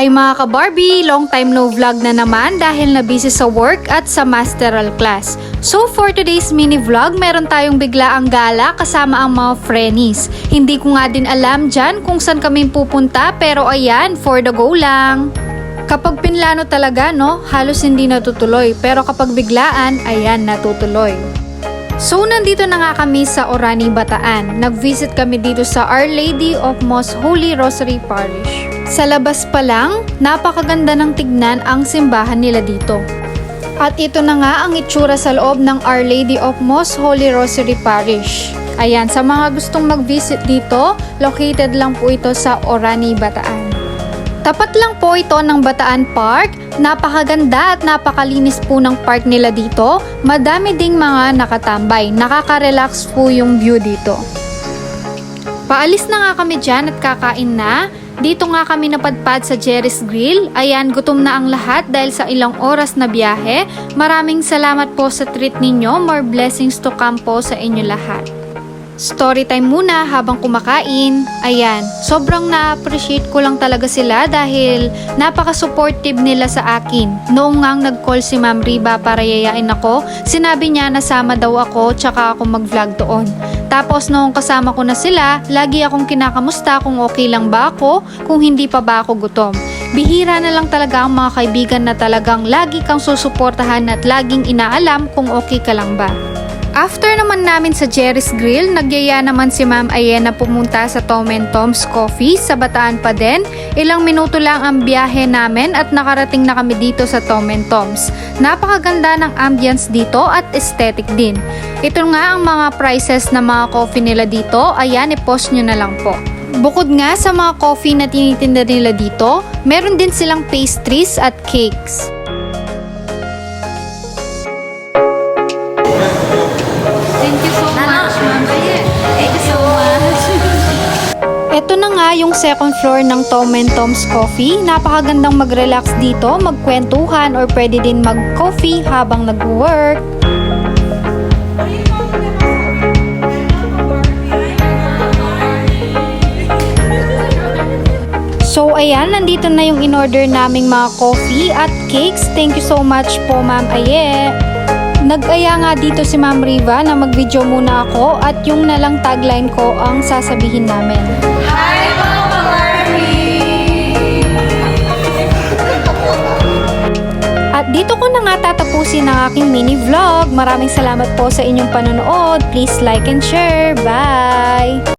Hi mga ka-Barbie! Long time no vlog na naman dahil na busy sa work at sa masteral class. So for today's mini vlog, meron tayong biglaang gala kasama ang mga friendies. Hindi ko nga din alam dyan kung saan kami pupunta pero ayan, for the go lang. Kapag pinlano talaga no, halos hindi natutuloy pero kapag biglaan, ayan natutuloy. So nandito na nga kami sa Orani, Bataan. Nag-visit kami dito sa Our Lady of Most Holy Rosary Parish. Sa labas pa lang, napakaganda ng tignan ang simbahan nila dito. At ito na nga ang itsura sa loob ng Our Lady of Most Holy Rosary Parish. Ayan, sa mga gustong mag-visit dito, located lang po ito sa Orani, Bataan. Tapat lang po ito ng Bataan Park. Napakaganda at napakalinis po ng park nila dito. Madami ding mga nakatambay. Nakaka-relax po yung view dito. Paalis na nga kami dyan at kakain na. Dito nga kami napadpad sa Jerry's Grill. Ayan, gutom na ang lahat dahil sa ilang oras na biyahe. Maraming salamat po sa treat ninyo. More blessings to come po sa inyo lahat. Story time muna habang kumakain. Ayan, sobrang na-appreciate ko lang talaga sila dahil napaka-supportive nila sa akin. Noong nga nag-call si Ma'am Riba para yayain ako, sinabi niya na sama daw ako tsaka ako mag-vlog doon. Tapos noong kasama ko na sila, lagi akong kinakamusta kung okay lang ba ako, kung hindi pa ba ako gutom. Bihira na lang talaga ang mga kaibigan na talagang lagi kang susuportahan at laging inaalam kung okay ka lang ba. After naman namin sa Jerry's Grill, nagyaya naman si Ma'am Ayen na pumunta sa Tom & Tom's Coffee sa Bataan pa din. Ilang minuto lang ang biyahe namin at nakarating na kami dito sa Tom & Tom's. Napakaganda ng ambience dito at aesthetic din. Ito nga ang mga prices ng mga coffee nila dito. Ayan, i-post nyo na lang po. Bukod nga sa mga coffee na tinitinda nila dito, meron din silang pastries at cakes. Ito na nga yung second floor ng Tom & Tom's Coffee. Napakagandang mag-relax dito, magkwentuhan or pwede din mag-coffee habang nag-work. So ayan, nandito na yung in-order naming mga coffee at cakes. Thank you so much po Ma'am Aye. Nag-aya nga dito si Ma'am Riva na mag-video muna ako at yung nalang tagline ko ang sasabihin namin. Hi Mama Barbie! At dito ko na nga tatapusin ang aking mini vlog. Maraming salamat po sa inyong panonood. Please like and share. Bye!